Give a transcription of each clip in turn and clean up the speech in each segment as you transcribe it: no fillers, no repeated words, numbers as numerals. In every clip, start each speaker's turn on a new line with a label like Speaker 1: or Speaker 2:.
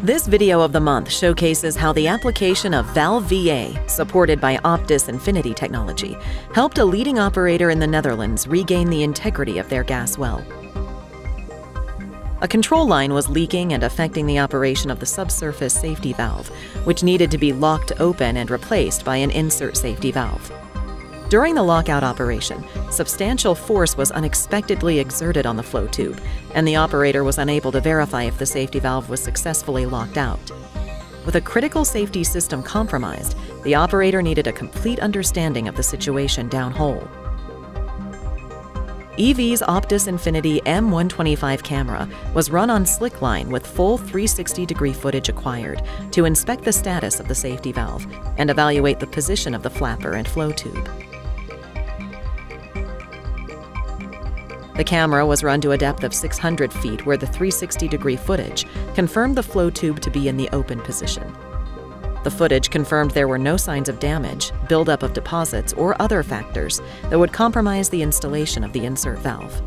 Speaker 1: This video of the month showcases how the application of ValveVA, supported by Optis Infinity technology, helped a leading operator in the Netherlands regain the integrity of their gas well. A control line was leaking and affecting the operation of the subsurface safety valve, which needed to be locked open and replaced by an insert safety valve. During the lockout operation, substantial force was unexpectedly exerted on the flow tube, and the operator was unable to verify if the safety valve was successfully locked out. With a critical safety system compromised, the operator needed a complete understanding of the situation downhole. EV's Optis Infinity M125 camera was run on slickline with full 360-degree footage acquired to inspect the status of the safety valve and evaluate the position of the flapper and flow tube. The camera was run to a depth of 600 feet where the 360-degree footage confirmed the flow tube to be in the open position. The footage confirmed there were no signs of damage, buildup of deposits, or other factors that would compromise the installation of the insert valve.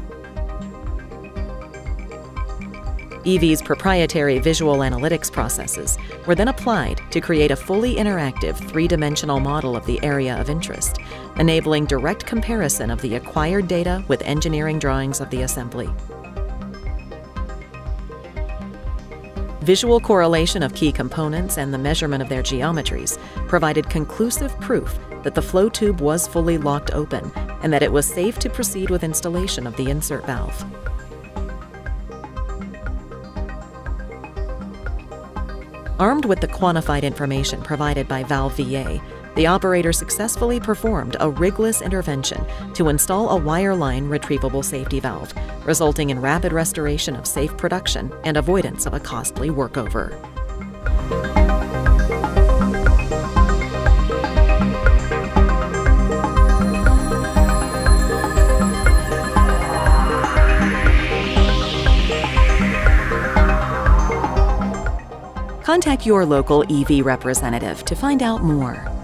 Speaker 1: EV's proprietary visual analytics processes were then applied to create a fully interactive three-dimensional model of the area of interest, enabling direct comparison of the acquired data with engineering drawings of the assembly. Visual correlation of key components and the measurement of their geometries provided conclusive proof that the flow tube was fully locked open and that it was safe to proceed with installation of the insert valve. Armed with the quantified information provided by ValveVA, the operator successfully performed a rigless intervention to install a wireline retrievable safety valve, resulting in rapid restoration of safe production and avoidance of a costly workover. Contact your local EV representative to find out more.